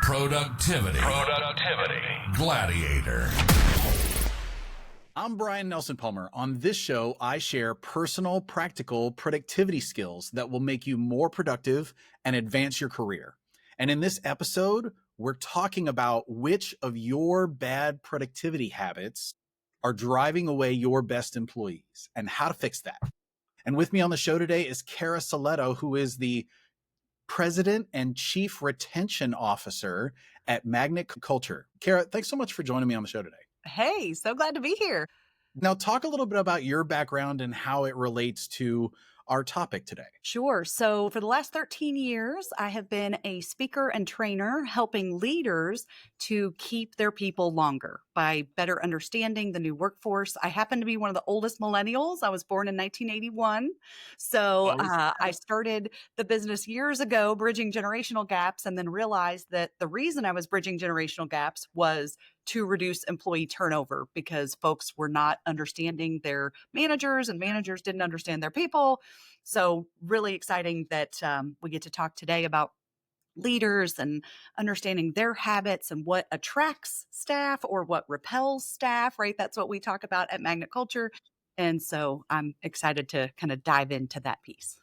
Productivity. Gladiator. I'm Brian Nelson Palmer. On this show, I share personal, practical productivity skills that will make you more productive and advance your career. And in this episode, we're talking about which of your bad productivity habits are driving away your best employees and how to fix that. And with me on the show today is Cara Silletto, who is the President and Chief Retention Officer at Magnet Culture. Cara, thanks so much for joining me on the show today. Hey, so glad to be here. Now, talk a little bit about your background and how it relates to our topic today. Sure. So for the last 13 years, I have been a speaker and trainer helping leaders to keep their people longer by better understanding the new workforce. I happen to be one of the oldest millennials. I was born in 1981. So I started the business years ago, bridging generational gaps, and then realized that the reason I was bridging generational gaps was to reduce employee turnover because folks were not understanding their managers and managers didn't understand their people. So really exciting that we get to talk today about leaders and understanding their habits and what attracts staff or what repels staff, right? That's what we talk about at Magnet Culture. And so I'm excited to kind of dive into that piece.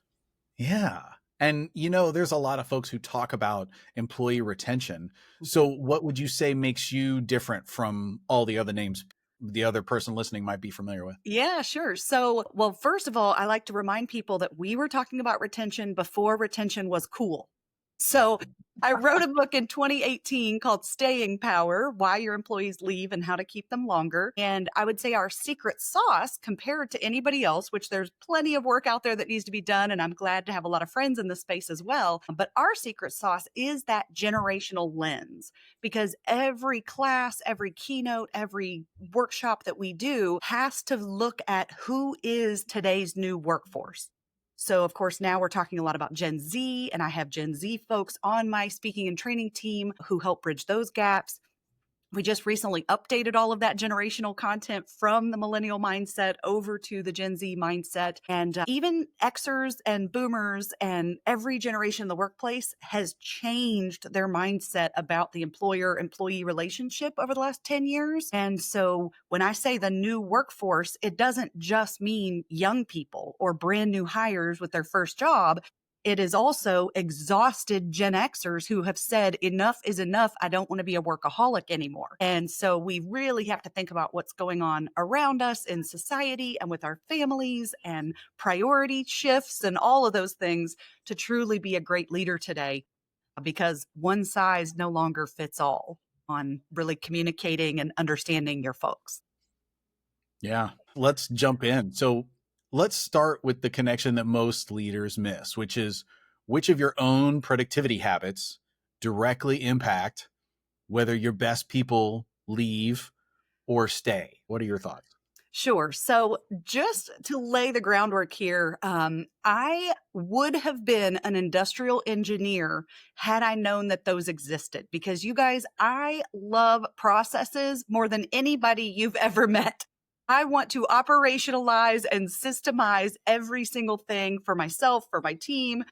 Yeah. And, you know, there's a lot of folks who talk about employee retention. So what would you say makes you different from all the other names the other person listening might be familiar with? Yeah, sure. So, well, first of all, I like to remind people that we were talking about retention before retention was cool. So I wrote a book in 2018 called Staying Power, Why Your Employees Leave and How to Keep Them Longer. And I would say our secret sauce compared to anybody else, which there's plenty of work out there that needs to be done. And I'm glad to have a lot of friends in this space as well. But our secret sauce is that generational lens, because every class, every keynote, every workshop that we do has to look at who is today's new workforce. So, of course, now we're talking a lot about Gen Z, and I have Gen Z folks on my speaking and training team who help bridge those gaps. We just recently updated all of that generational content from the millennial mindset over to the Gen Z mindset. And even Xers and boomers and every generation in the workplace has changed their mindset about the employer-employee relationship over the last 10 years. And so when I say the new workforce, it doesn't just mean young people or brand new hires with their first job. It is also exhausted Gen Xers who have said, enough is enough. I don't want to be a workaholic anymore. And so we really have to think about what's going on around us in society and with our families and priority shifts and all of those things to truly be a great leader today, because one size no longer fits all on really communicating and understanding your folks. Yeah, let's jump in. So let's start with the connection that most leaders miss, which is which of your own productivity habits directly impact whether your best people leave or stay. What are your thoughts? Sure. So just to lay the groundwork here, I would have been an industrial engineer had I known that those existed, because you guys, I love processes more than anybody you've ever met. I want to operationalize and systemize every single thing for myself, for my team,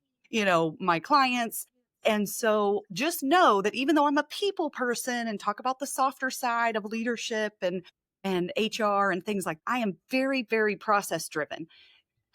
my clients. And so just know that even though I'm a people person and talk about the softer side of leadership and HR and things like, I am very, very process driven.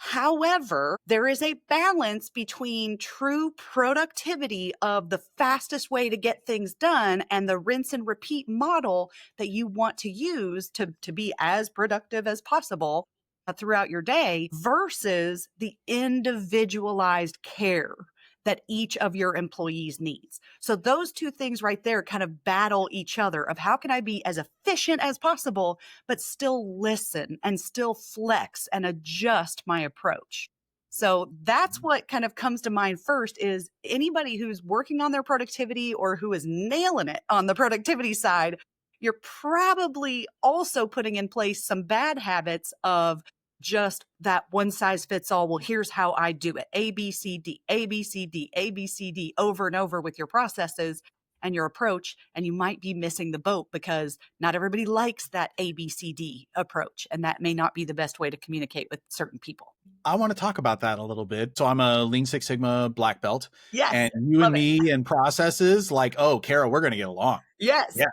However, there is a balance between true productivity of the fastest way to get things done and the rinse and repeat model that you want to use to be as productive as possible throughout your day versus the individualized care that each of your employees needs. So those two things right there kind of battle each other of how can I be as efficient as possible, but still listen and still flex and adjust my approach. So that's what kind of comes to mind first is anybody who's working on their productivity or who is nailing it on the productivity side, you're probably also putting in place some bad habits of just that one size fits all. Well, here's how I do it. A, B, C, D, A, B, C, D, A, B, C, D over and over with your processes. and your approach, and you might be missing the boat because not everybody likes that ABCD approach, and that may not be the best way to communicate with certain people. I want to talk about that a little bit. So I'm a Lean Six Sigma black belt, Yes, and you and love it. me and processes, like, oh, Cara, we're going to get along. Yes. Yeah,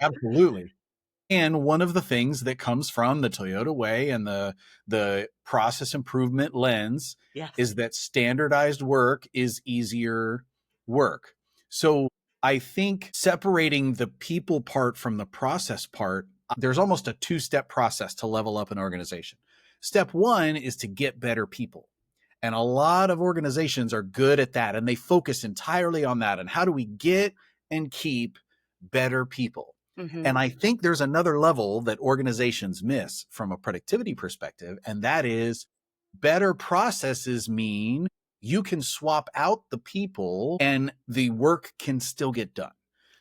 absolutely. And one of the things that comes from the Toyota way and the process improvement lens Yes. is that standardized work is easier work. So I think separating the people part from the process part, there's almost a two-step process to level up an organization. Step one is to get better people. And a lot of organizations are good at that, and they focus entirely on that. And how do we get and keep better people? Mm-hmm. And I think there's another level that organizations miss from a productivity perspective, and that is better processes mean you can swap out the people and the work can still get done.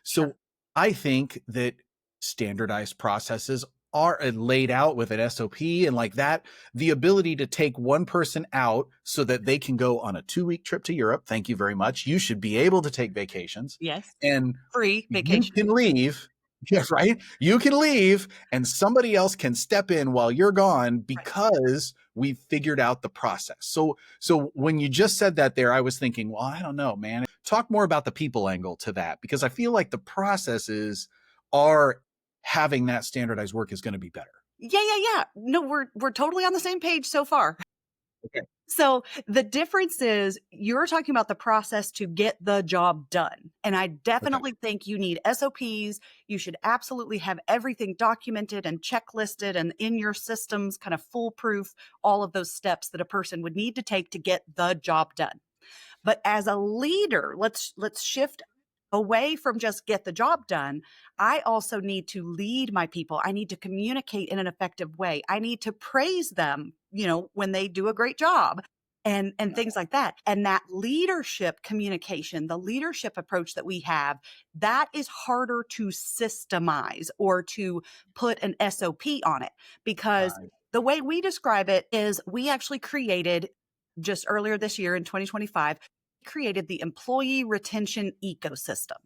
So Sure. I think that standardized processes are laid out with an SOP and like that, the ability to take one person out so that they can go on a 2-week trip to Europe. Thank you very much. You should be able to take vacations. Yes. And Free you vacation. can leave. Yes, right. You can leave and somebody else can step in while you're gone because we've figured out the process. So when you just said that there, I was thinking, well, I don't know, man. Talk more about the people angle to that, because I feel like the processes are having that standardized work is going to be better. Yeah. No, we're totally on the same page so far. Okay. So the difference is you're talking about the process to get the job done. And I definitely think you need SOPs. You should absolutely have everything documented and checklisted and in your systems, kind of foolproof, all of those steps that a person would need to take to get the job done. But as a leader, let's shift away from just get the job done. I also need to lead my people. I need to communicate in an effective way. I need to praise them, when they do a great job and things like that. And that leadership communication, the leadership approach that we have, that is harder to systemize or to put an SOP on it, because the way we describe it is we actually created just earlier this year in 2025, created the employee retention ecosystem.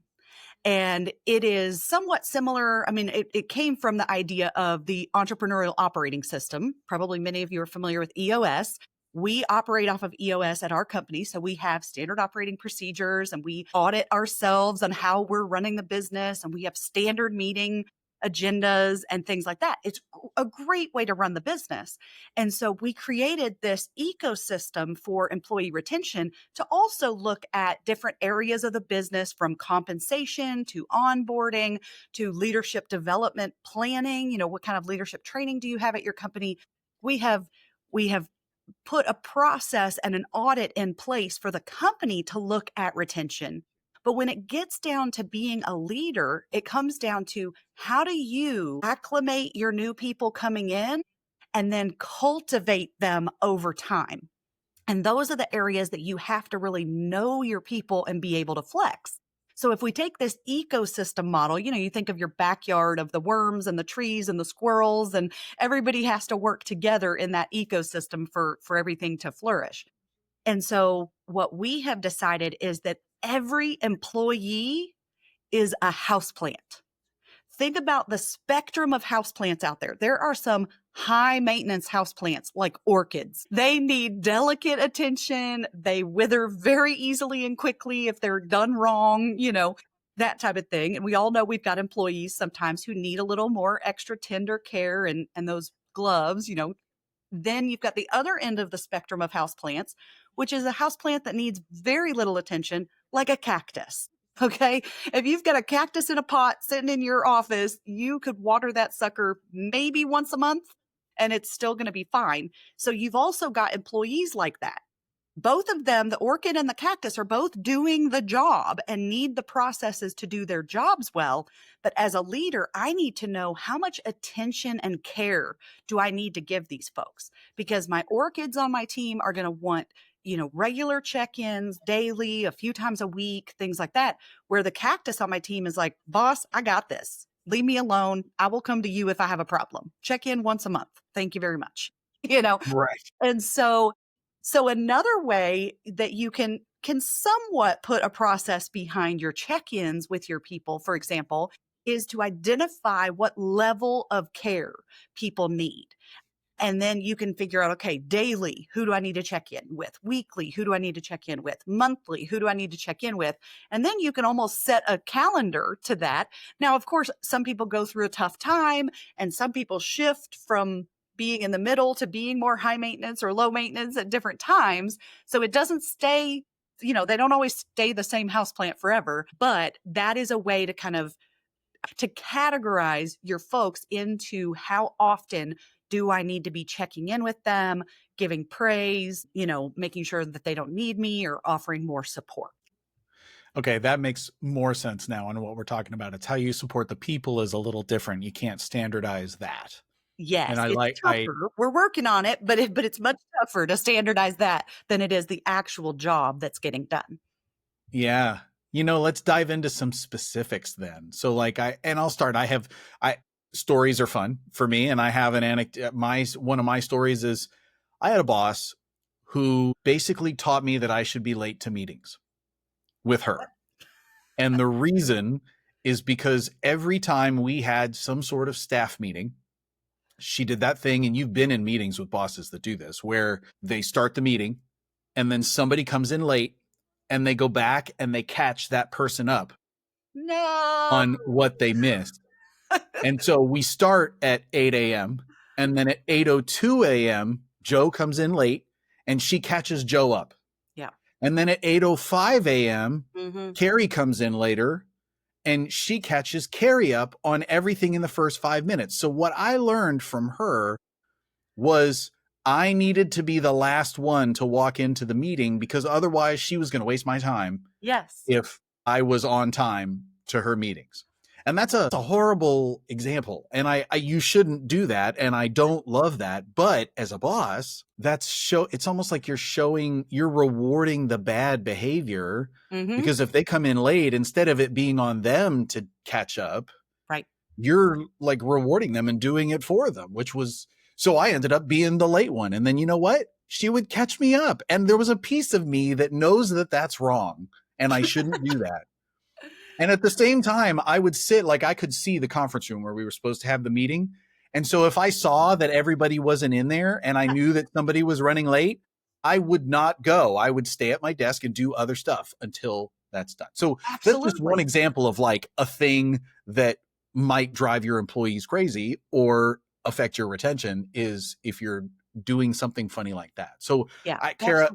And it is somewhat similar. I mean, it came from the idea of the entrepreneurial operating system. Probably many of you are familiar with EOS. We operate off of EOS at our company. So we have standard operating procedures and we audit ourselves on how we're running the business. And we have standard meeting agendas and things like that. It's a great way to run the business. And so we created this ecosystem for employee retention to also look at different areas of the business, from compensation to onboarding to leadership development planning. What kind of leadership training do you have at your company? We have put a process and an audit in place for the company to look at retention. But when it gets down to being a leader, it comes down to how do you acclimate your new people coming in and then cultivate them over time. And those are the areas that you have to really know your people and be able to flex. So if we take this ecosystem model, you think of your backyard of the worms and the trees and the squirrels, and everybody has to work together in that ecosystem for everything to flourish. And so what we have decided is that every employee is a houseplant. Think about the spectrum of houseplants out there. There are some high maintenance houseplants like orchids. They need delicate attention. They wither very easily and quickly if they're done wrong, that type of thing. And we all know we've got employees sometimes who need a little more extra tender care and those gloves. Then you've got the other end of the spectrum of houseplants, which is a houseplant that needs very little attention, like a cactus. Okay. If you've got a cactus in a pot sitting in your office, you could water that sucker maybe once a month and it's still going to be fine. So you've also got employees like that. Both of them, the orchid and the cactus, are both doing the job and need the processes to do their jobs well. But as a leader, I need to know how much attention and care do I need to give these folks, because my orchids on my team are going to want regular check-ins daily, a few times a week, things like that, where the cactus on my team is like, boss, I got this. Leave me alone. I will come to you if I have a problem. Check in once a month. Thank you very much. Right. And so another way that you can can somewhat put a process behind your check-ins with your people, for example, is to identify what level of care people need. And then you can figure out, okay, daily, who do I need to check in with? Weekly, who do I need to check in with? Monthly, who do I need to check in with? And then you can almost set a calendar to that. Now, of course, some people go through a tough time and some people shift from being in the middle to being more high maintenance or low maintenance at different times. So it doesn't stay, they don't always stay the same houseplant forever, but that is a way to kind of to categorize your folks into how often do I need to be checking in with them, giving praise, making sure that they don't need me or offering more support. Okay, that makes more sense now on what we're talking about. It's how you support the people is a little different. You can't standardize that. Yes, And it's tougher. We're working on it, but it's much tougher to standardize that than it is the actual job that's getting done. Yeah. Let's dive into some specifics then. So I'll start. Stories are fun for me. And I have an anecdote. One of my stories is I had a boss who basically taught me that I should be late to meetings with her. And the reason is because every time we had some sort of staff meeting, she did that thing. And you've been in meetings with bosses that do this, where they start the meeting and then somebody comes in late and they go back and they catch that person up on what they missed. And so we start at 8 a.m. and then at 8:02 a.m., Joe comes in late and she catches Joe up. Yeah. And then at 8:05 a.m., Mm-hmm. Carrie comes in later and she catches Carrie up on everything in the first 5 minutes. So what I learned from her was I needed to be the last one to walk into the meeting because otherwise she was going to waste my time. Yes. If I was on time to her meetings. And that's a horrible example. And you shouldn't do that. And I don't love that. But as a boss, it's almost like you're rewarding the bad behavior, because if they come in late, instead of it being on them to catch up, right, you're like rewarding them and doing it for them, so I ended up being the late one. And then you know what? She would catch me up. And there was a piece of me that knows that that's wrong and I shouldn't do that. And at the same time, I would I could see the conference room where we were supposed to have the meeting. And so if I saw that everybody wasn't in there and I knew that somebody was running late, I would not go. I would stay at my desk and do other stuff until that's done. So absolutely. That's just one example of a thing that might drive your employees crazy or affect your retention, is if you're doing something funny like that. So yeah, Cara,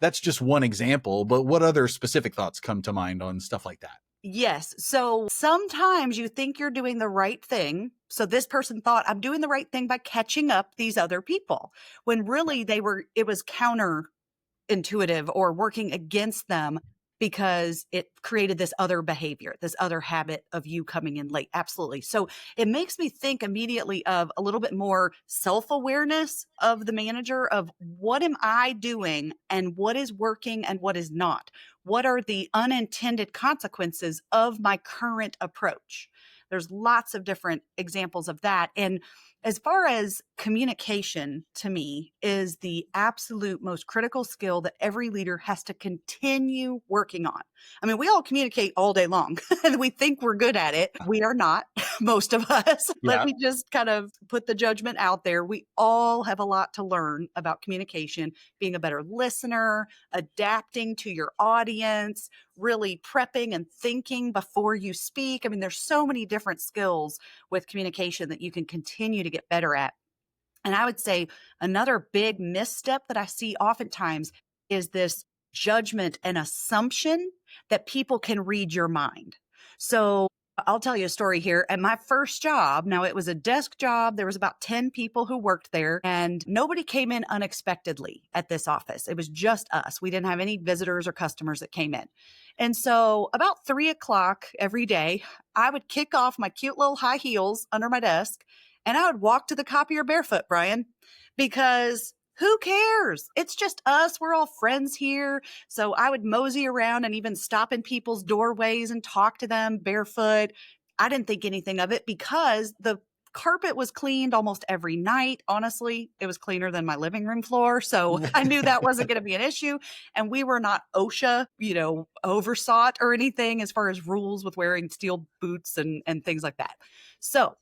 that's just one example, but what other specific thoughts come to mind on stuff like that? Yes. So sometimes you think you're doing the right thing. So this person thought, I'm doing the right thing by catching up these other people, when really it was counterintuitive or working against them, because it created this other behavior, this other habit of you coming in late. Absolutely. So it makes me think immediately of a little bit more self-awareness of the manager, of what am I doing and what is working and what is not? What are the unintended consequences of my current approach? There's lots of different examples of that. And as far as communication, to me, is the absolute most critical skill that every leader has to continue working on. I mean, we all communicate all day long and we think we're good at it. We are not, most of us. Yeah. Let me just kind of put the judgment out there. We all have a lot to learn about communication, being a better listener, adapting to your audience, really prepping and thinking before you speak. I mean, there's so many different skills with communication that you can continue to get better at. And I would say another big misstep that I see oftentimes is this judgment and assumption that people can read your mind. So I'll tell you a story here. At my first job, now it was a desk job. There was about 10 people who worked there, and nobody came in unexpectedly at this office. It was just us. We didn't have any visitors or customers that came in. And so about 3 o'clock every day, I would kick off my cute little high heels under my desk and I would walk to the copier barefoot, Brian, because who cares? It's just us. We're all friends here. So I would mosey around and even stop in people's doorways and talk to them barefoot. I didn't think anything of it because the carpet was cleaned almost every night. Honestly, it was cleaner than my living room floor. So I knew that wasn't going to be an issue. And we were not OSHA, oversought or anything as far as rules with wearing steel boots and things like that. So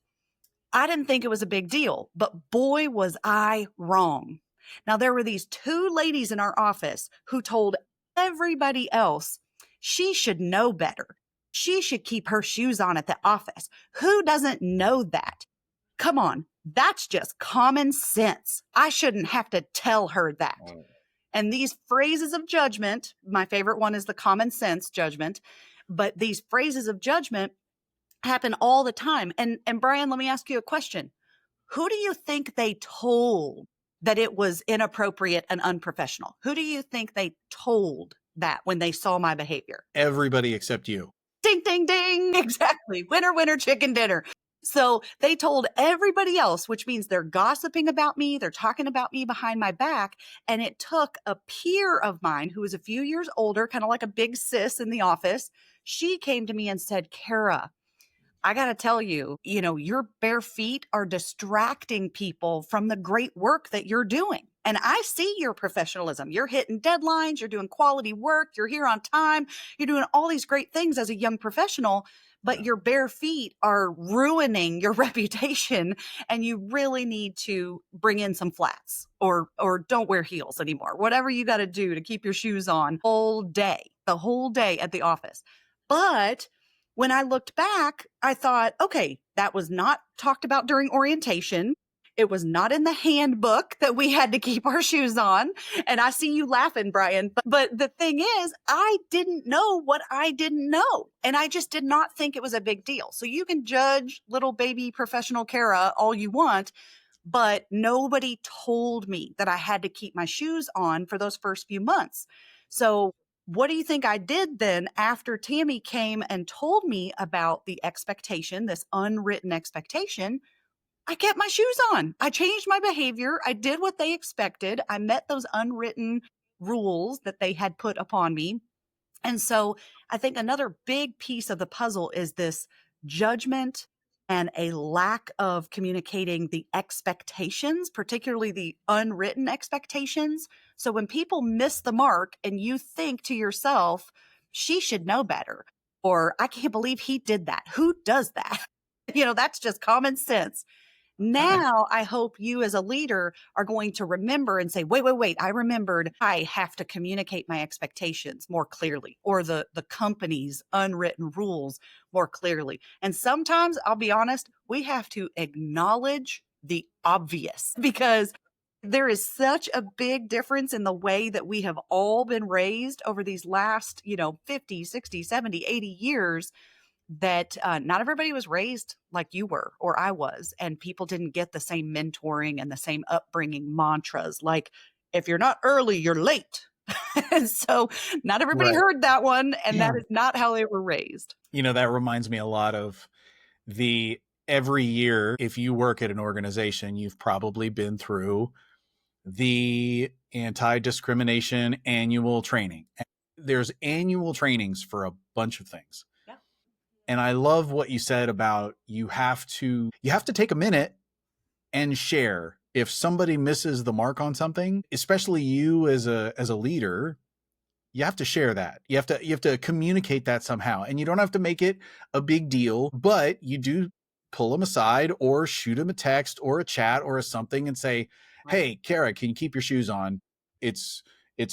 I didn't think it was a big deal, but boy, was I wrong. Now, there were these two ladies in our office who told everybody else she should know better. She should keep her shoes on at the office. Who doesn't know that? Come on, that's just common sense. I shouldn't have to tell her that. And these phrases of judgment, my favorite one is the common sense judgment, but these phrases of judgment happen all the time. And Brian, let me ask you a question. Who do you think they told that it was inappropriate and unprofessional? Who do you think they told that when they saw my behavior? Everybody except you. Ding, ding, ding. Exactly. Winner, winner, chicken dinner. So they told everybody else, which means they're gossiping about me. They're talking about me behind my back. And it took a peer of mine who was a few years older, kind of like a big sis in the office. She came to me and said, Cara, I got to tell you, your bare feet are distracting people from the great work that you're doing. And I see your professionalism. You're hitting deadlines. You're doing quality work. You're here on time. You're doing all these great things as a young professional, but your bare feet are ruining your reputation. And you really need to bring in some flats or don't wear heels anymore. Whatever you got to do to keep your shoes on the whole day at the office. But when I looked back, I thought, okay, that was not talked about during orientation. It was not in the handbook that we had to keep our shoes on. And I see you laughing, Brian. But the thing is, I didn't know what I didn't know. And I just did not think it was a big deal. So you can judge little baby professional Cara all you want, but nobody told me that I had to keep my shoes on for those first few months. So what do you think I did then after Tammy came and told me about the expectation, this unwritten expectation? I kept my shoes on. I changed my behavior. I did what they expected. I met those unwritten rules that they had put upon me. And so I think another big piece of the puzzle is this judgment and a lack of communicating the expectations, particularly the unwritten expectations. So when people miss the mark and you think to yourself, she should know better, or I can't believe he did that. Who does that? That's just common sense. Now, I hope you as a leader are going to remember and say, wait, I remembered I have to communicate my expectations more clearly, or the company's unwritten rules more clearly. And sometimes, I'll be honest, we have to acknowledge the obvious because there is such a big difference in the way that we have all been raised over these last, 50, 60, 70, 80 years that not everybody was raised like you were or I was, and people didn't get the same mentoring and the same upbringing mantras like, if you're not early, you're late. And so not everybody heard that one, and that is not how they were raised. That reminds me a lot of every year, if you work at an organization, you've probably been through the anti-discrimination annual training. There's annual trainings for a bunch of things. And I love what you said about you have to take a minute and share. If somebody misses the mark on something, especially you as a leader, you have to share that. You have to communicate that somehow. And you don't have to make it a big deal, but you do pull them aside or shoot them a text or a chat or something and say, hey, Cara, can you keep your shoes on? It's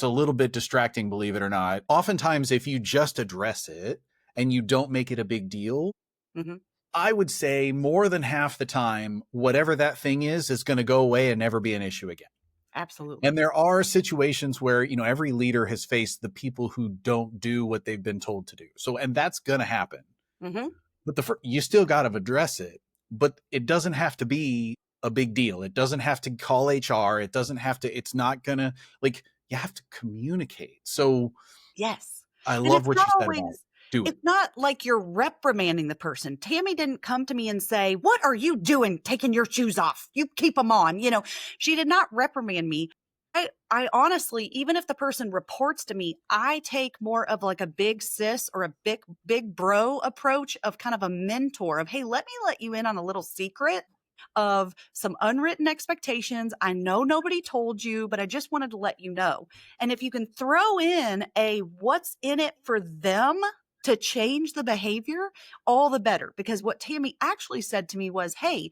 a little bit distracting, believe it or not. Oftentimes, if you just address it, and you don't make it a big deal, I would say more than half the time, whatever that thing is going to go away and never be an issue again. Absolutely. And there are situations where, every leader has faced the people who don't do what they've been told to do. So, and that's going to happen. But you still got to address it, but it doesn't have to be a big deal. It doesn't have to call HR. It doesn't have to, it's not going to, you have to communicate. So yes, I love what you said about it. It's not like you're reprimanding the person. Tammy didn't come to me and say, what are you doing taking your shoes off? You keep them on. She did not reprimand me. I honestly, even if the person reports to me, I take more of like a big sis or a big bro approach of kind of a mentor of, hey, let me let you in on a little secret. of some unwritten expectations. I know nobody told you, but I just wanted to let you know. And if you can throw in a what's in it for them to change the behavior, all the better. Because what Tammy actually said to me was, hey,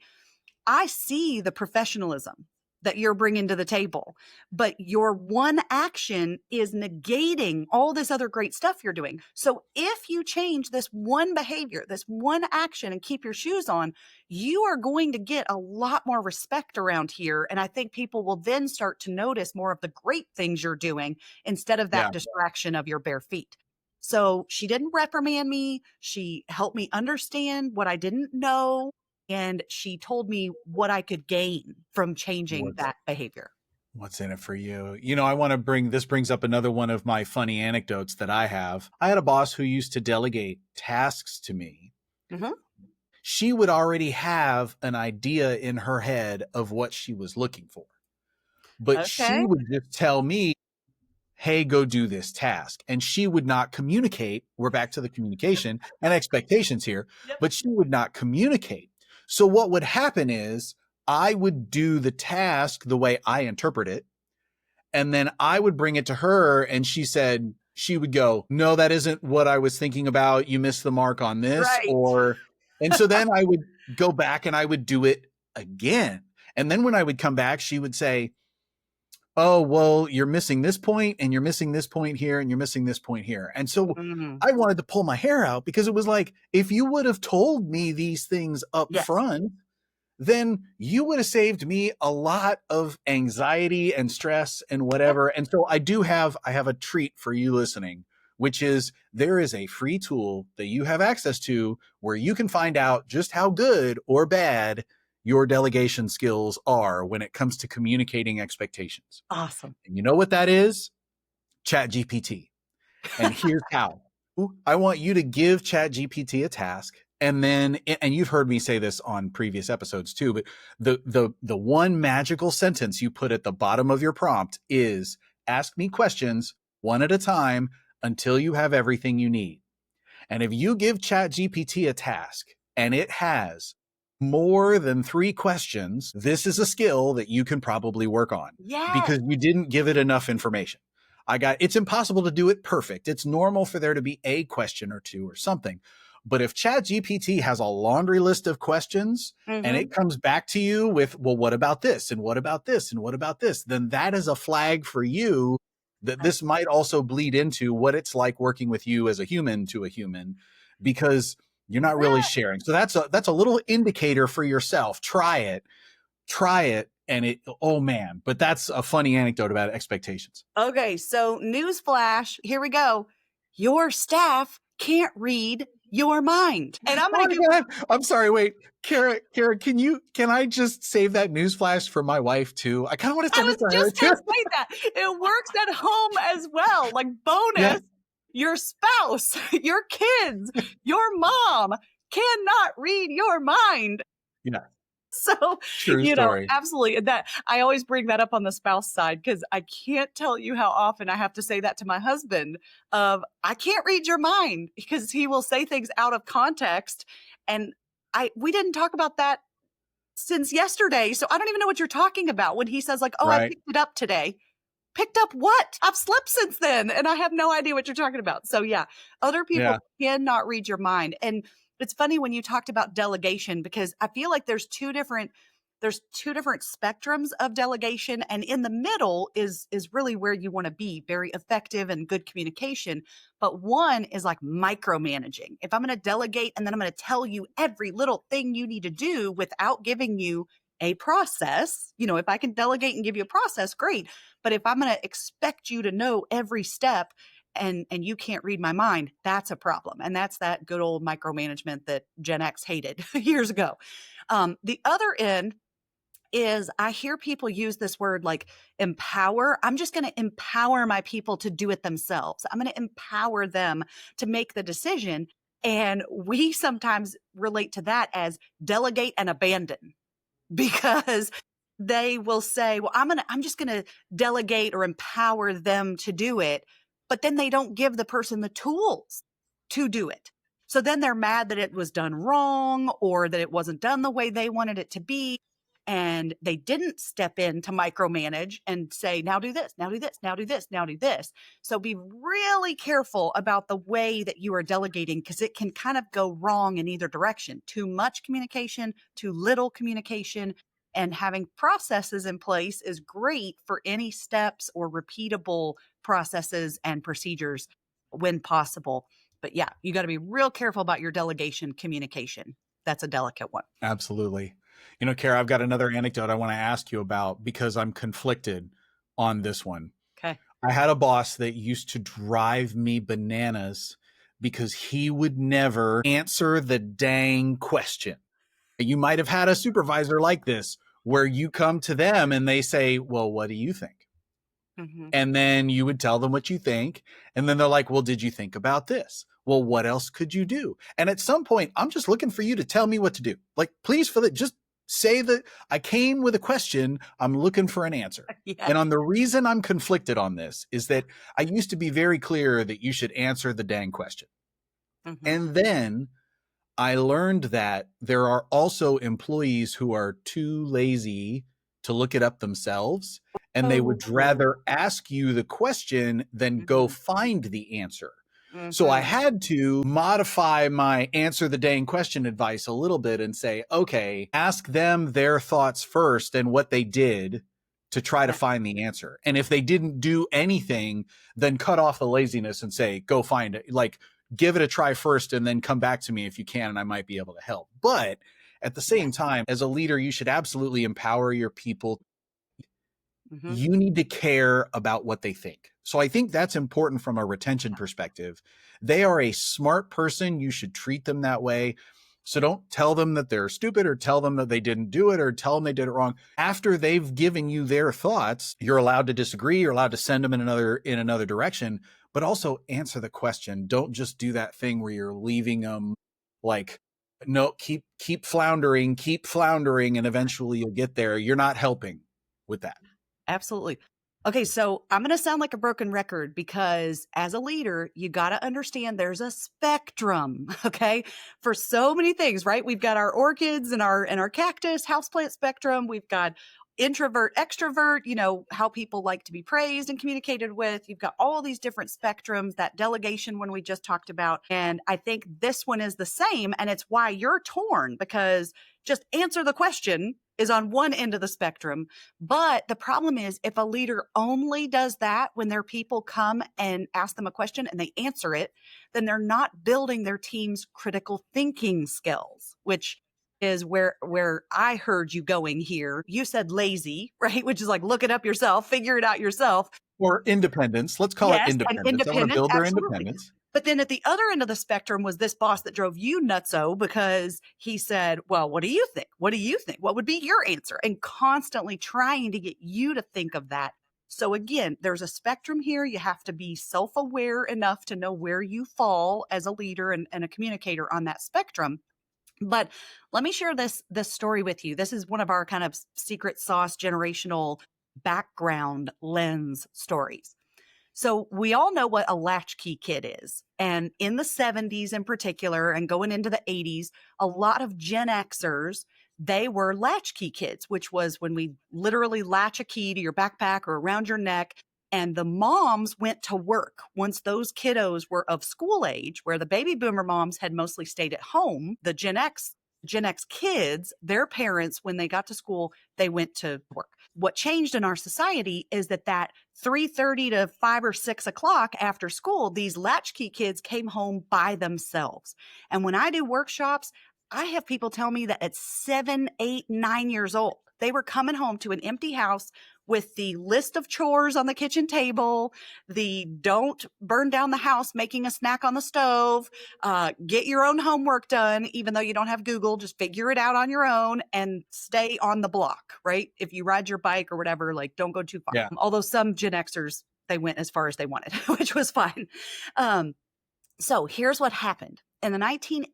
I see the professionalism that you're bringing to the table, but your one action is negating all this other great stuff you're doing. So if you change this one behavior, this one action, and keep your shoes on, you are going to get a lot more respect around here. And I think people will then start to notice more of the great things you're doing instead of Yeah. that distraction of your bare feet. So she didn't reprimand me. She helped me understand what I didn't know, and she told me what I could gain from changing What's that behavior. what's in it for you? I want to brings up another one of my funny anecdotes that I have. I had a boss who used to delegate tasks to me. Mm-hmm. She would already have an idea in her head of what she was looking for. But Okay. she would just tell me, hey, go do this task. And she would not communicate. We're back to the communication and expectations here, Yep. but she would not communicate. So what would happen is I would do the task the way I interpret it. And then I would bring it to her and she would go, no, that isn't what I was thinking about. You missed the mark on this. Right. And so then I would go back and I would do it again. And then when I would come back, she would say, oh, well, you're missing this point and you're missing this point here and you're missing this point here. And so Mm-hmm. I wanted to pull my hair out because it was like, if you would have told me these things up Yes. front, then you would have saved me a lot of anxiety and stress and whatever. And so I have a treat for you listening, which is there is a free tool that you have access to where you can find out just how good or bad your delegation skills are when it comes to communicating expectations. Awesome. And you know what that is? ChatGPT. And here's how. I want you to give ChatGPT a task. And then, and you've heard me say this on previous episodes too, but the one magical sentence you put at the bottom of your prompt is ask me questions one at a time until you have everything you need. And if you give ChatGPT a task and it has more than 3 questions, this is a skill that you can probably work on because you didn't give it enough information. It's impossible to do it perfect. It's normal for there to be a question or two or something. But if ChatGPT has a laundry list of questions and it comes back to you with, well, what about this? And what about this? And what about this? Then that is a flag for you that this might also bleed into what it's like working with you as a human to a human, because you're not really sharing. So that's a little indicator for yourself. Try it. And oh man, but that's a funny anecdote about expectations. Okay. So newsflash, here we go. Your staff can't read your mind. And I'm sorry. Wait, Cara, can I just save that newsflash for my wife too? I kind of want to send it to her just too. gonna say that it works at home as well. Like bonus, Yeah. Your spouse, your kids, your mom cannot read your mind. Yeah. So, True story. absolutely. That I always bring that up on the spouse side because I can't tell you how often I have to say that to my husband of I can't read your mind, because he will say things out of context. And we didn't talk about that since yesterday. So I don't even know what you're talking about when he says like, oh, I Right. picked it up today. Picked up what? I've slept since then and I have no idea what you're talking about. So yeah, other people cannot read your mind. And it's funny when you talked about delegation, because I feel like there's two different spectrums of delegation, and in the middle is really where you want to be, very effective and good communication. But one is like micromanaging. If I'm going to delegate and then I'm going to tell you every little thing you need to do without giving you a process, if I can delegate and give you a process, great. But if I'm going to expect you to know every step and you can't read my mind, that's a problem. And that's that good old micromanagement that Gen X hated years ago. The other end is I hear people use this word like empower. I'm just going to empower my people to do it themselves. I'm going to empower them to make the decision. And we sometimes relate to that as delegate and abandon, because they will say, well, I'm just going to delegate or empower them to do it. But then they don't give the person the tools to do it. So then they're mad that it was done wrong or that it wasn't done the way they wanted it to be. And they didn't step in to micromanage and say, now do this, now do this, now do this, now do this. So be really careful about the way that you are delegating, because it can kind of go wrong in either direction. Too much communication, too little communication. And having processes in place is great for any steps or repeatable processes and procedures when possible. But yeah, you got to be real careful about your delegation communication. That's a delicate one. Absolutely. Cara, I've got another anecdote I want to ask you about because I'm conflicted on this one. Okay. I had a boss that used to drive me bananas because he would never answer the dang question. You might have had a supervisor like this where you come to them and they say, well, what do you think? Mm-hmm. And then you would tell them what you think. And then they're like, well, did you think about this? Well, what else could you do? And at some point, I'm just looking for you to tell me what to do. Like, please, just say that I came with a question. I'm looking for an answer. Yes. And on the reason I'm conflicted on this is that I used to be very clear that you should answer the dang question. Mm-hmm. And then I learned that there are also employees who are too lazy to look it up themselves. And they would rather ask you the question than go find the answer. So I had to modify my answer the dang question advice a little bit and say, okay, ask them their thoughts first and what they did to try to find the answer. And if they didn't do anything, then cut off the laziness and say, go find it. Like, give it a try first and then come back to me if you can, and I might be able to help. But at the same time, as a leader, you should absolutely empower your people. You need to care about what they think. So I think that's important from a retention perspective. They are a smart person. You should treat them that way. So don't tell them that they're stupid or tell them that they didn't do it or tell them they did it wrong. After they've given you their thoughts, you're allowed to disagree. You're allowed to send them in another direction, but also answer the question. Don't just do that thing where you're leaving them like, no, keep floundering, and eventually you'll get there. You're not helping with that. Absolutely. Okay, so I'm going to sound like a broken record because as a leader, you got to understand there's a spectrum, okay? For so many things, right? We've got our orchids and our cactus, houseplant spectrum. We've got introvert, extrovert, how people like to be praised and communicated with. You've got all these different spectrums, that delegation one we just talked about. And I think this one is the same. And it's why you're torn, because just answer the question is on one end of the spectrum. But the problem is if a leader only does that when their people come and ask them a question and they answer it, then they're not building their team's critical thinking skills, which is where I heard you going here. You said lazy, right? Which is like, look it up yourself, figure it out yourself. Or independence. Let's call it independence. I want to build their independence. But then at the other end of the spectrum was this boss that drove you nutso because he said, well, what do you think? What do you think? What would be your answer? And constantly trying to get you to think of that. So again, there's a spectrum here. You have to be self-aware enough to know where you fall as a leader and a communicator on that spectrum. But let me share this story with you. This is one of our kind of secret sauce generational background lens stories. So we all know what a latchkey kid is. And in the 70s in particular, and going into the 80s, a lot of Gen Xers, they were latchkey kids, which was when we literally latch a key to your backpack or around your neck. And the moms went to work once those kiddos were of school age, where the baby boomer moms had mostly stayed at home. The Gen X kids, their parents, when they got to school, they went to work. What changed in our society is that 3:30 to 5 or 6 o'clock after school, these latchkey kids came home by themselves. And when I do workshops, I have people tell me that at 7, 8, 9 years old, they were coming home to an empty house with the list of chores on the kitchen table, the don't burn down the house making a snack on the stove, get your own homework done, even though you don't have Google, just figure it out on your own and stay on the block, right? If you ride your bike or whatever, like don't go too far. Yeah. Although some Gen Xers, they went as far as they wanted, which was fine. So here's what happened. In the 1980s,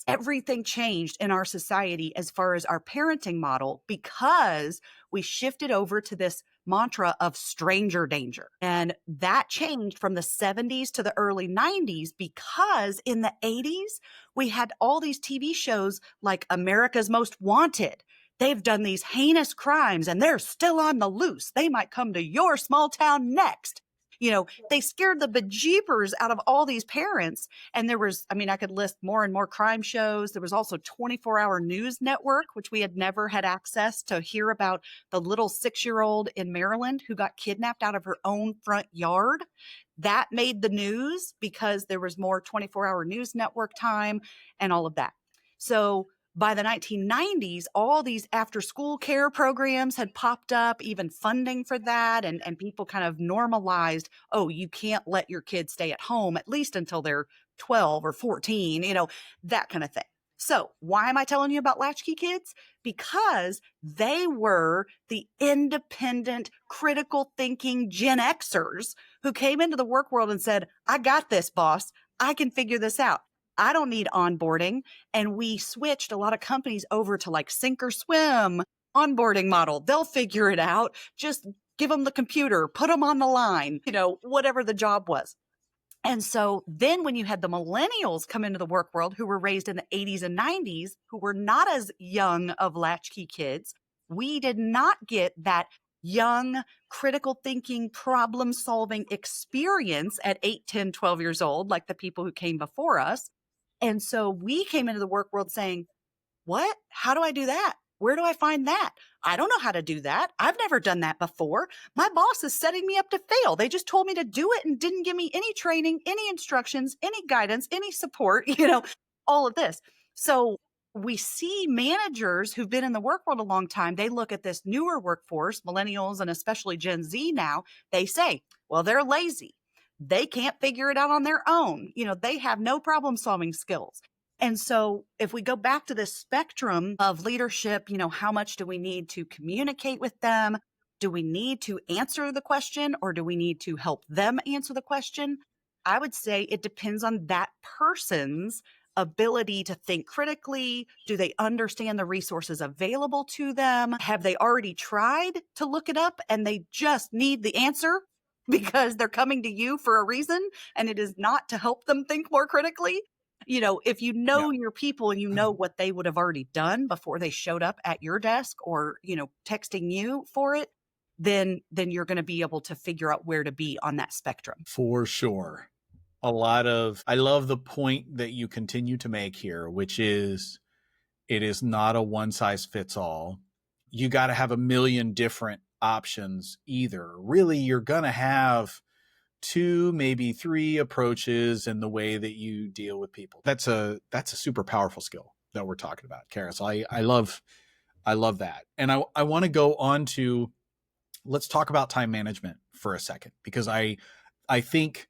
everything changed in our society as far as our parenting model because we shifted over to this mantra of stranger danger. And that changed from the 70s to the early 90s because in the 80s, we had all these TV shows like America's Most Wanted. They've done these heinous crimes and they're still on the loose. They might come to your small town next. They scared the bejeepers out of all these parents. And there was, I could list more and more crime shows. There was also 24-hour news network, which we had never had access to hear about the little 6-year-old in Maryland who got kidnapped out of her own front yard. That made the news because there was more 24-hour news network time and all of that. So by the 1990s, all these after-school care programs had popped up, even funding for that, and people kind of normalized, oh, you can't let your kids stay at home, at least until they're 12 or 14, that kind of thing. So why am I telling you about latchkey kids? Because they were the independent, critical thinking Gen Xers who came into the work world and said, I got this, boss. I can figure this out. I don't need onboarding. And we switched a lot of companies over to like sink or swim onboarding model. They'll figure it out. Just give them the computer, put them on the line, whatever the job was. And so then when you had the millennials come into the work world who were raised in the 80s and 90s, who were not as young of latchkey kids, we did not get that young, critical thinking, problem solving experience at 8, 10, 12 years old, like the people who came before us. And so we came into the work world saying, what? How do I do that? Where do I find that? I don't know how to do that. I've never done that before. My boss is setting me up to fail. They just told me to do it and didn't give me any training, any instructions, any guidance, any support, all of this. So we see managers who've been in the work world a long time. They look at this newer workforce, millennials, and especially Gen Z now. They say, well, they're lazy. They can't figure it out on their own. They have no problem solving skills. And so if we go back to this spectrum of leadership, how much do we need to communicate with them? Do we need to answer the question or do we need to help them answer the question? I would say it depends on that person's ability to think critically. Do they understand the resources available to them? Have they already tried to look it up and they just need the answer because they're coming to you for a reason and it is not to help them think more critically? If you know your people and you know what they would have already done before they showed up at your desk or, texting you for it, then you're going to be able to figure out where to be on that spectrum. For sure. I love the point that you continue to make here, which is it is not a one size fits all. You got to have a million different options either. Really, you're going to have 2, maybe 3 approaches in the way that you deal with people. That's a super powerful skill that we're talking about, Cara. So I love that. And I want to go on to, let's talk about time management for a second, because I think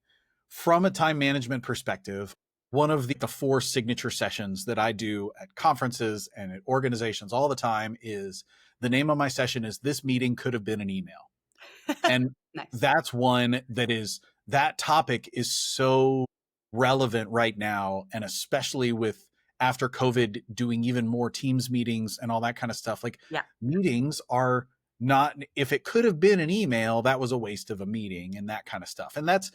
from a time management perspective, one of the 4 signature sessions that I do at conferences and at organizations all the time is the name of my session is This Meeting Could Have Been an Email. And nice. That's one that topic is so relevant right now. And especially with after COVID doing even more Teams meetings and all that kind of stuff, meetings are not, if it could have been an email, that was a waste of a meeting and that kind of stuff. And that's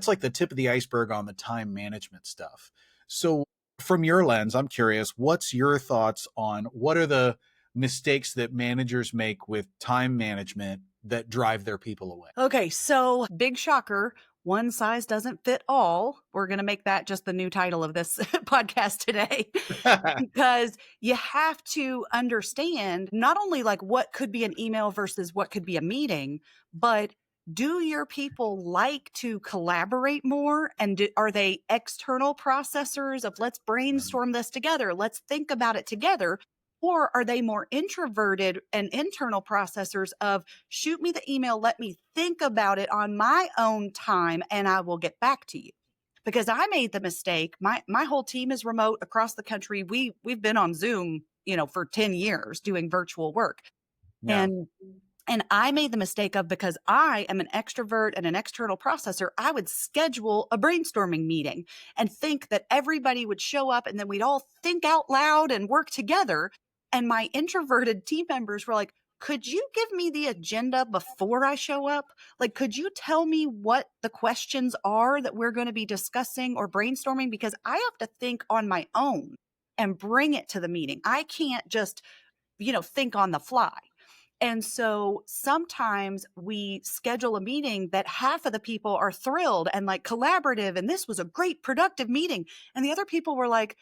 like the tip of the iceberg on the time management stuff. So from your lens, I'm curious, what's your thoughts on what are the mistakes that managers make with time management that drive their people away? Okay, so big shocker. One size doesn't fit all. We're going to make that just the new title of this podcast today because you have to understand not only like what could be an email versus what could be a meeting, but do your people like to collaborate more? And are they external processors of let's brainstorm this together, let's think about it together? Or are they more introverted and internal processors of shoot me the email, let me think about it on my own time, and I will get back to you? Because I made the mistake. My whole team is remote across the country. We've been on Zoom, for 10 years doing virtual work. Yeah. And I made the mistake of, because I am an extrovert and an external processor, I would schedule a brainstorming meeting and think that everybody would show up and then we'd all think out loud and work together. And my introverted team members were like, could you give me the agenda before I show up? Like, could you tell me what the questions are that we're going to be discussing or brainstorming? Because I have to think on my own and bring it to the meeting. I can't just, think on the fly. And so sometimes we schedule a meeting that half of the people are thrilled and like collaborative, and this was a great productive meeting. And the other people were like,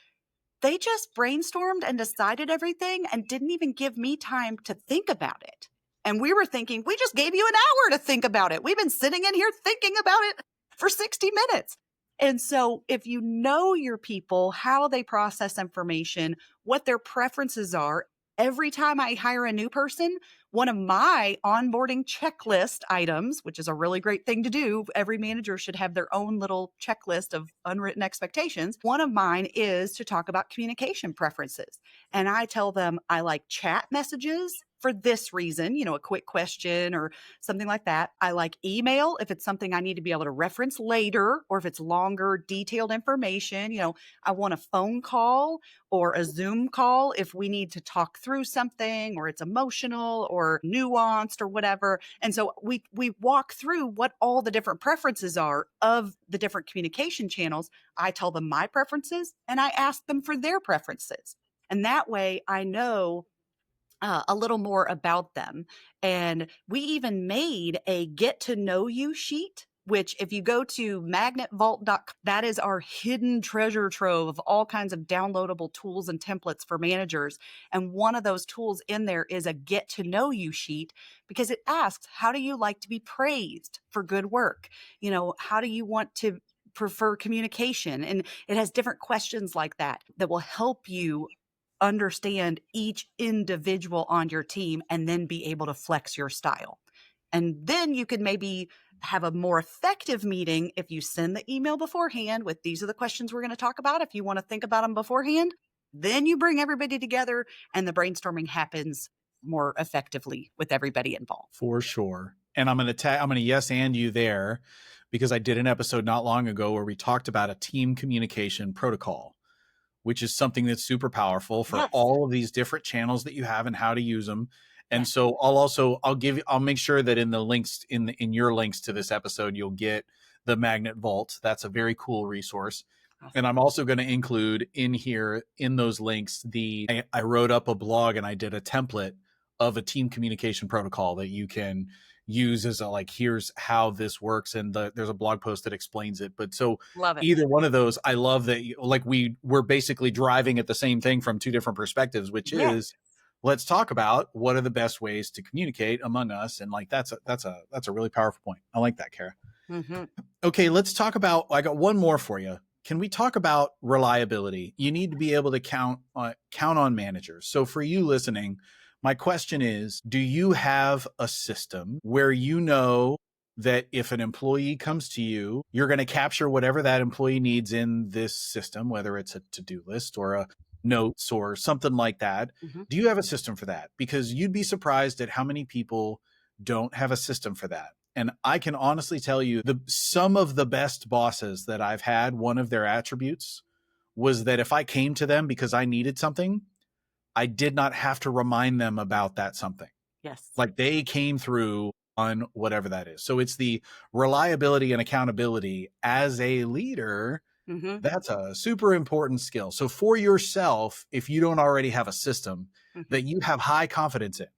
they just brainstormed and decided everything and didn't even give me time to think about it. And we were thinking, we just gave you an hour to think about it. We've been sitting in here thinking about it for 60 minutes. And so if you know your people, how they process information, what their preferences are, every time I hire a new person, one of my onboarding checklist items, which is a really great thing to do, every manager should have their own little checklist of unwritten expectations. One of mine is to talk about communication preferences. And I tell them I like chat messages for this reason, a quick question or something like that. I like email if it's something I need to be able to reference later, or if it's longer, detailed information. I want a phone call or a Zoom call if we need to talk through something, or it's emotional or nuanced or whatever. And so we walk through what all the different preferences are of the different communication channels. I tell them my preferences and I ask them for their preferences. And that way I know a little more about them. And we even made a get to know you sheet, which if you go to magnetvault.com, that is our hidden treasure trove of all kinds of downloadable tools and templates for managers. And one of those tools in there is a get to know you sheet, because it asks, how do you like to be praised for good work? How do you want to prefer communication? And it has different questions like that will help you understand each individual on your team and then be able to flex your style. And then you can maybe have a more effective meeting if you send the email beforehand with, these are the questions we're going to talk about. If you want to think about them beforehand, then you bring everybody together and the brainstorming happens more effectively with everybody involved. For sure. And I'm going to yes and you there, because I did an episode not long ago where we talked about a team communication protocol, which is something that's super powerful for all of these different channels that you have and how to use them. And so I'll make sure that in the links, in your links to this episode, you'll get the Magnet Vault. That's a very cool resource. Awesome. And I'm also going to include in here, in those links, I wrote up a blog and I did a template of a team communication protocol that you can use as here's how this works. And there's a blog post that explains it. But so either one of those, I love that we're basically driving at the same thing from two different perspectives, which is, let's talk about what are the best ways to communicate among us. And that's a really powerful point. I like that, Cara. Mm-hmm. Okay, let's talk about, I got one more for you. Can we talk about reliability? You need to be able to count on managers. So for you listening, my question is, do you have a system where you know that if an employee comes to you, you're going to capture whatever that employee needs in this system, whether it's a to-do list or a notes or something like that? Mm-hmm. Do you have a system for that? Because you'd be surprised at how many people don't have a system for that. And I can honestly tell you, some of the best bosses that I've had, one of their attributes was that if I came to them because I needed something, I did not have to remind them about that something. Yes. Like they came through on whatever that is. So it's the reliability and accountability as a leader. Mm-hmm. That's a super important skill. So for yourself, if you don't already have a system that you have high confidence in,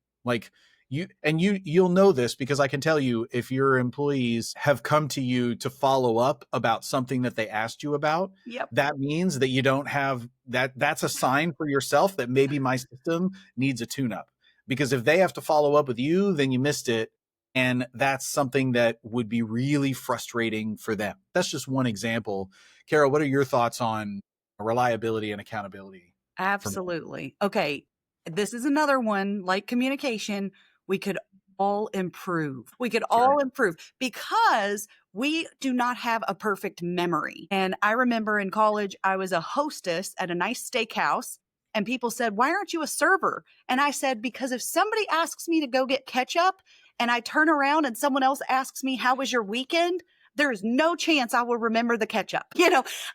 you'll know this because I can tell you, if your employees have come to you to follow up about something that they asked you about, that means that you don't have that. That's a sign for yourself that maybe my system needs a tune-up, because if they have to follow up with you, then you missed it. And that's something that would be really frustrating for them. That's just one example. Cara, what are your thoughts on reliability and accountability? Absolutely. Okay. This is another one, like communication. We could all improve. We could all improve because we do not have a perfect memory. And I remember in college, I was a hostess at a nice steakhouse, and people said, "Why aren't you a server?" And I said, because if somebody asks me to go get ketchup and I turn around and someone else asks me, "How was your weekend?" There is no chance I will remember the ketchup.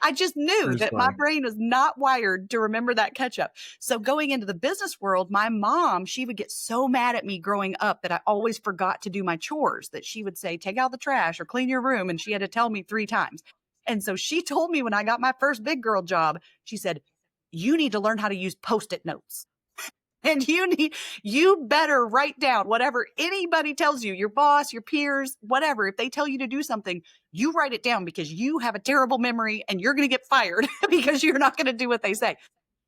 I just knew True that my story. brain was not wired to remember that ketchup. So going into the business world, my mom, she would get so mad at me growing up that I always forgot to do my chores, that she would say, take out the trash or clean your room. And she had to tell me 3 times. And so she told me when I got my first big girl job, she said, you need to learn how to use Post-it notes. And you better write down whatever anybody tells you, your boss, your peers, whatever. If they tell you to do something, you write it down because you have a terrible memory and you're going to get fired because you're not going to do what they say.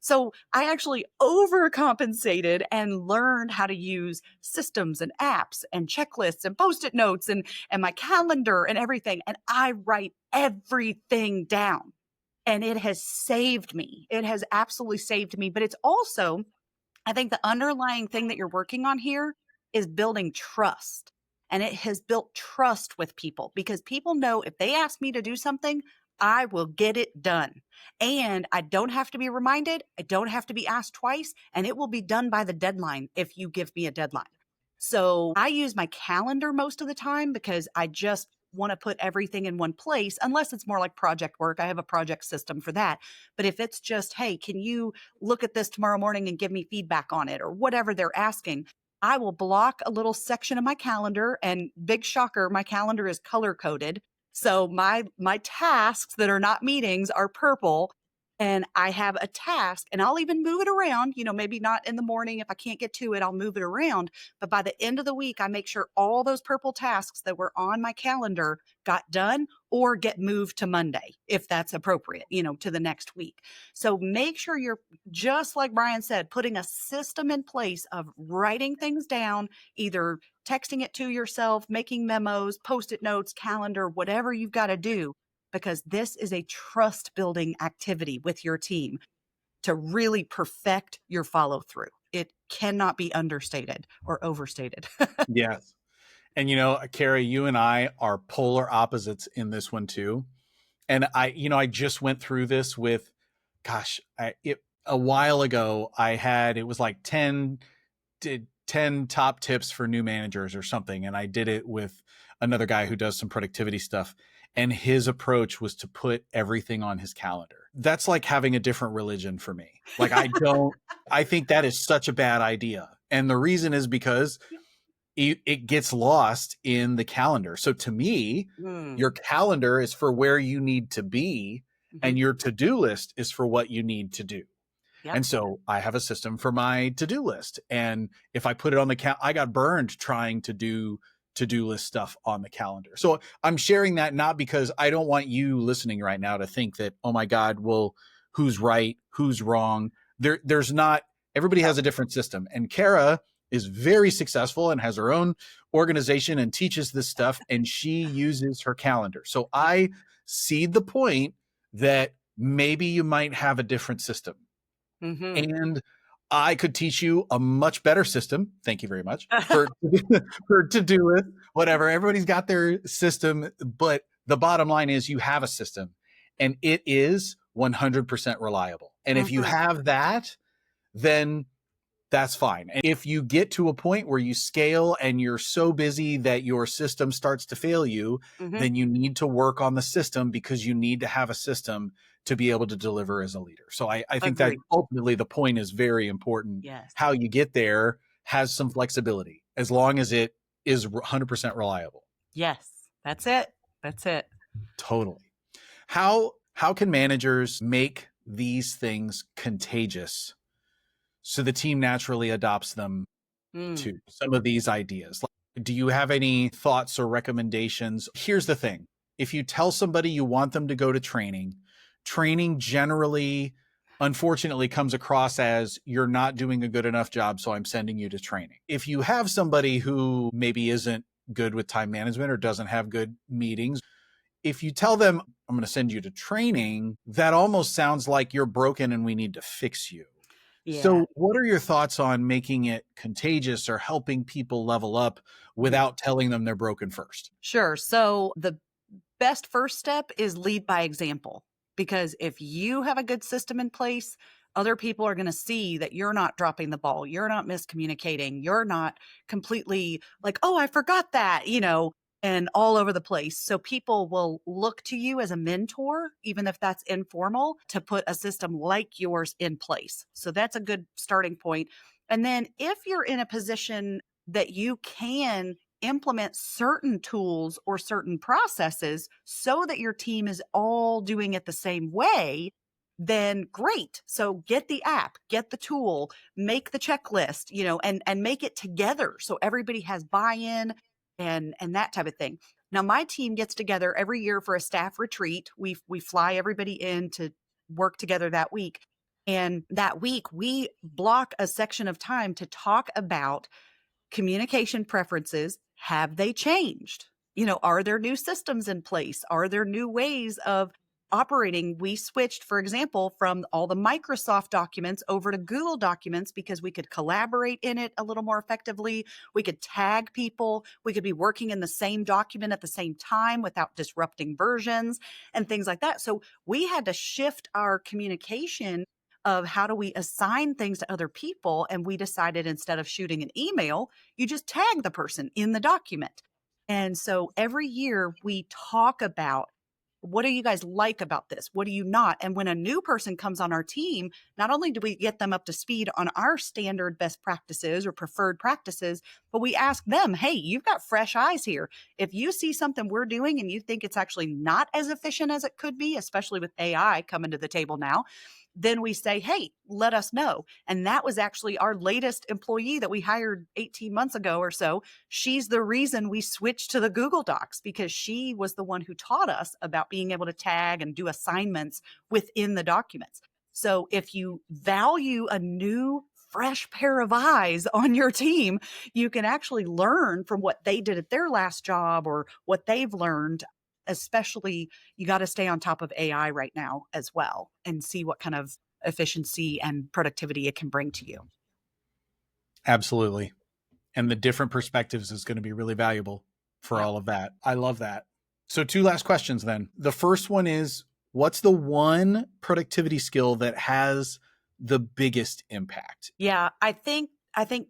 So I actually overcompensated and learned how to use systems and apps and checklists and Post-it notes and my calendar and everything. And I write everything down. And it has saved me. It has absolutely saved me. But it's also, I think the underlying thing that you're working on here is building trust. And it has built trust with people because people know if they ask me to do something, I will get it done. And I don't have to be reminded. I don't have to be asked twice. And it will be done by the deadline if you give me a deadline. So I use my calendar most of the time because I just want to put everything in one place, unless it's more like project work. I have a project system for that. But if it's just, hey, can you look at this tomorrow morning and give me feedback on it or whatever they're asking, I will block a little section of my calendar. And big shocker, my calendar is color coded. So my tasks that are not meetings are purple. And I have a task and I'll even move it around, maybe not in the morning. If I can't get to it, I'll move it around. But by the end of the week, I make sure all those purple tasks that were on my calendar got done or get moved to Monday, if that's appropriate, to the next week. So make sure you're, just like Brian said, putting a system in place of writing things down, either texting it to yourself, making memos, Post-it notes, calendar, whatever you've got to do, because this is a trust building activity with your team to really perfect your follow through. It cannot be understated or overstated. Yes. And Carrie, you and I are polar opposites in this one too. And I just went through this with, a while ago. It was like 10 top tips for new managers or something. And I did it with another guy who does some productivity stuff. And his approach was to put everything on his calendar. That's like having a different religion for me. Like, I think that is such a bad idea. And the reason is because it gets lost in the calendar. So to me, your calendar is for where you need to be, and your to-do list is for what you need to do. Yep. And so I have a system for my to-do list. And if I put it on the I got burned trying to do to-do list stuff on the calendar. So I'm sharing that not because I don't want you listening right now to think that, oh my God, well, who's right, who's wrong? There's not, everybody has a different system. And Cara is very successful and has her own organization and teaches this stuff, and she uses her calendar. So I see the point that maybe you might have a different system. And I could teach you a much better system. Thank you very much for to-do list, whatever. Everybody's got their system, but the bottom line is you have a system and it is 100% reliable. And if you have that, then that's fine. And if you get to a point where you scale and you're so busy that your system starts to fail you, then you need to work on the system, because you need to have a system to be able to deliver as a leader. So I think that ultimately the point is very important. Yes. How you get there has some flexibility as long as it is 100% reliable. Yes, that's it. That's it. Totally. How can managers make these things contagious so the team naturally adopts them to some of these ideas? Do you have any thoughts or recommendations? Here's the thing. If you tell somebody you want them to go to training generally, unfortunately, comes across as you're not doing a good enough job, so I'm sending you to training. If you have somebody who maybe isn't good with time management or doesn't have good meetings, if you tell them, I'm going to send you to training, that almost sounds like you're broken and we need to fix you. Yeah. So what are your thoughts on making it contagious or helping people level up without telling them they're broken first? Sure. So the best first step is lead by example, because if you have a good system in place, other people are going to see that you're not dropping the ball. You're not miscommunicating. You're not completely like, oh, I forgot that. and all over the place. So people will look to you as a mentor, even if that's informal, to put a system like yours in place. So that's a good starting point. And then if you're in a position that you can implement certain tools or certain processes so that your team is all doing it the same way, then great. So get the app, get the tool, make the checklist, and make it together so everybody has buy-in and that type of thing. Now, my team gets together every year for a staff retreat. We fly everybody in to work together that week. And that week, we block a section of time to talk about communication preferences. Have they changed? Are there new systems in place? Are there new ways of operating? We switched, for example, from all the Microsoft documents over to Google documents because we could collaborate in it a little more effectively. We could tag people. We could be working in the same document at the same time without disrupting versions and things like that. So we had to shift our communication of how do we assign things to other people. And we decided, instead of shooting an email, you just tag the person in the document. And so every year we talk about, what do you guys like about this? What do you not? And when a new person comes on our team, not only do we get them up to speed on our standard best practices or preferred practices, but we ask them, hey, you've got fresh eyes here. If you see something we're doing and you think it's actually not as efficient as it could be, especially with AI coming to the table now, then we say, hey, let us know. And that was actually our latest employee that we hired 18 months ago or so. She's the reason we switched to the Google Docs, because she was the one who taught us about being able to tag and do assignments within the documents. So if you value a new, fresh pair of eyes on your team, you can actually learn from what they did at their last job or what they've learned. Especially, you got to stay on top of AI right now as well and see what kind of efficiency and productivity it can bring to you. Absolutely. And the different perspectives is going to be really valuable for all of that. I love that. So 2 last questions then. The first one is, what's the one productivity skill that has the biggest impact? Yeah, I think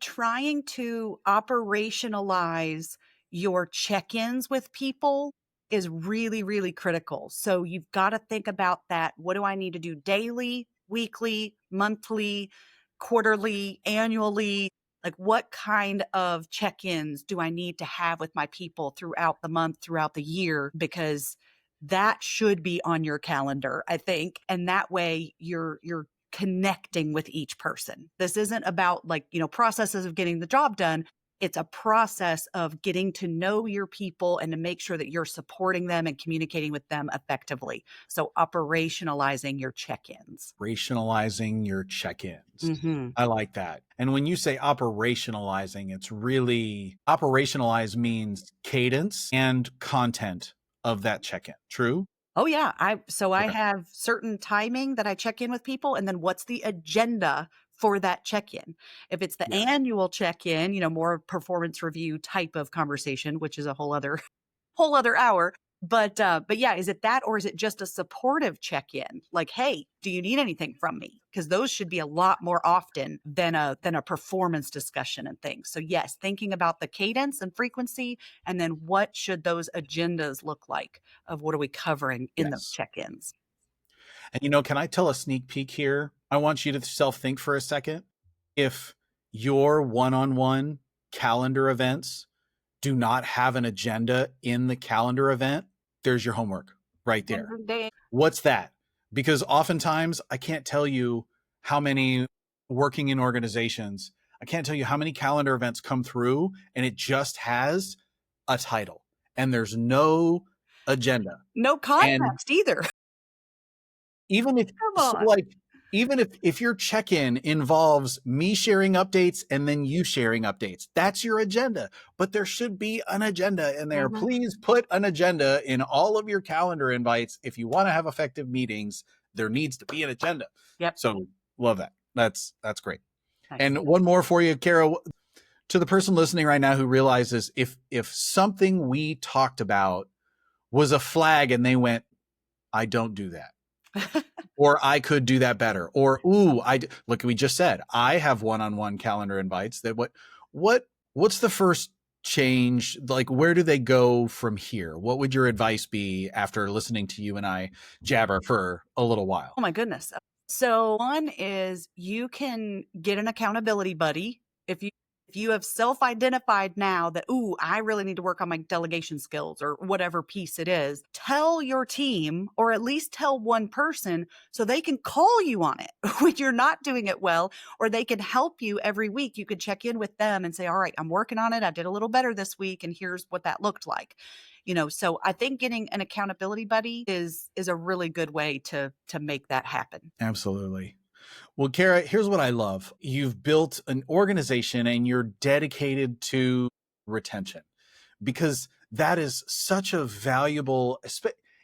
trying to operationalize your check-ins with people is really, really critical. So you've got to think about that. What do I need to do daily, weekly, monthly, quarterly, annually? Like, what kind of check-ins do I need to have with my people throughout the month, throughout the year? Because that should be on your calendar, I think. And that way you're connecting with each person. This isn't about processes of getting the job done. It's a process of getting to know your people and to make sure that you're supporting them and communicating with them effectively. So operationalizing your check-ins. Operationalizing your check-ins. Mm-hmm. I like that. And when you say operationalizing, it's really, operationalize means cadence and content of that check-in. True? Oh yeah. I have certain timing that I check in with people, and then what's the agenda for that check-in. If it's the annual check-in, more performance review type of conversation, which is a whole other hour. But yeah, is it that, or is it just a supportive check-in? Like, hey, do you need anything from me? Because those should be a lot more often than a performance discussion and things. So yes, thinking about the cadence and frequency, and then what should those agendas look like of what are we covering in those check-ins? And can I tell a sneak peek here? I want you to self-think for a second. If your one-on-one calendar events do not have an agenda in the calendar event, there's your homework right there. What's that? Because oftentimes I can't tell you how many, working in organizations, I can't tell you how many calendar events come through and it just has a title and there's no agenda. No context either. Even if your check-in involves me sharing updates and then you sharing updates, that's your agenda. But there should be an agenda in there. Mm-hmm. Please put an agenda in all of your calendar invites. If you want to have effective meetings, there needs to be an agenda. Yep. So love that. That's great. Nice. And one more for you, Cara, to the person listening right now who realizes if something we talked about was a flag and they went, I don't do that. Or I could do that better. Or, look, we just said, I have one-on-one calendar invites that what's the first change? Like, where do they go from here? What would your advice be after listening to you and I jabber for a little while? Oh my goodness. So one is you can get an accountability buddy. If you have self-identified now that, ooh, I really need to work on my delegation skills or whatever piece it is, tell your team or at least tell one person so they can call you on it when you're not doing it well, or they can help you every week. You could check in with them and say, all right, I'm working on it. I did a little better this week and here's what that looked like. So I think getting an accountability buddy is a really good way to make that happen. Absolutely. Well, Cara, here's what I love. You've built an organization and you're dedicated to retention, because that is such a valuable,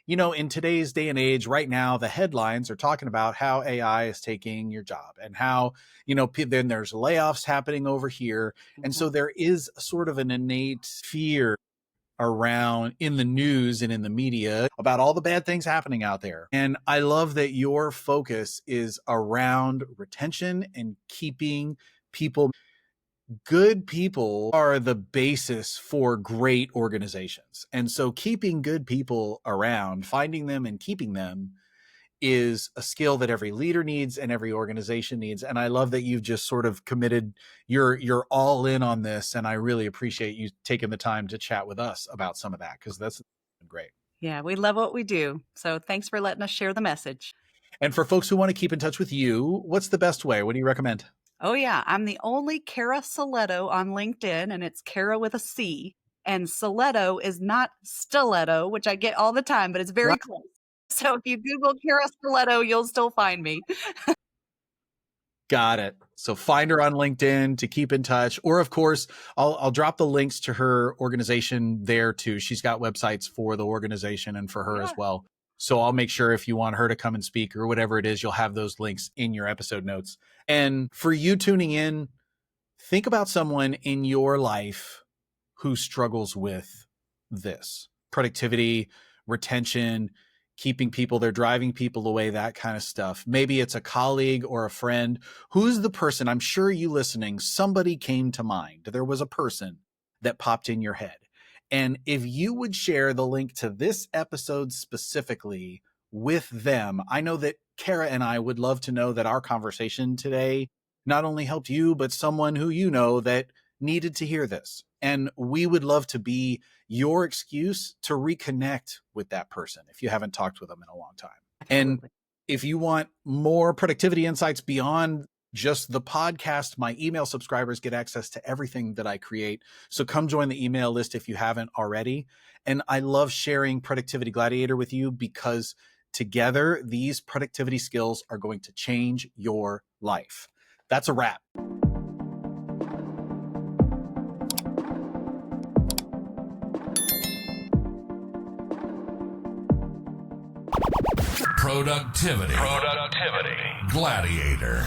in today's day and age right now, the headlines are talking about how AI is taking your job and how, then there's layoffs happening over here. And so there is sort of an innate fear around in the news and in the media about all the bad things happening out there. And I love that your focus is around retention and keeping people. Good people are the basis for great organizations. And so keeping good people around, finding them and keeping them, is a skill that every leader needs and every organization needs. And I love that you've just sort of committed, you're all in on this. And I really appreciate you taking the time to chat with us about some of that, because that's great. Yeah, we love what we do. So thanks for letting us share the message. And for folks who want to keep in touch with you, what's the best way? What do you recommend? Oh yeah, I'm the only Cara Silletto on LinkedIn, and it's Cara with a C. And Silletto is not stiletto, which I get all the time, but it's very close. So if you Google Cara Silletto, you'll still find me. Got it. So find her on LinkedIn to keep in touch. Or of course, I'll drop the links to her organization there too. She's got websites for the organization and for her as well. So I'll make sure if you want her to come and speak or whatever it is, you'll have those links in your episode notes. And for you tuning in, think about someone in your life who struggles with this: productivity, retention, keeping people, they're driving people away, that kind of stuff. Maybe it's a colleague or a friend. Who's the person? I'm sure you listening, somebody came to mind. There was a person that popped in your head. And if you would share the link to this episode specifically with them, I know that Cara and I would love to know that our conversation today not only helped you, but someone who you know that needed to hear this. And we would love to be your excuse to reconnect with that person if you haven't talked with them in a long time. Absolutely. And if you want more productivity insights beyond just the podcast, my email subscribers get access to everything that I create. So come join the email list if you haven't already. And I love sharing Productivity Gladiator with you, because together, these productivity skills are going to change your life. That's a wrap. Productivity. Gladiator.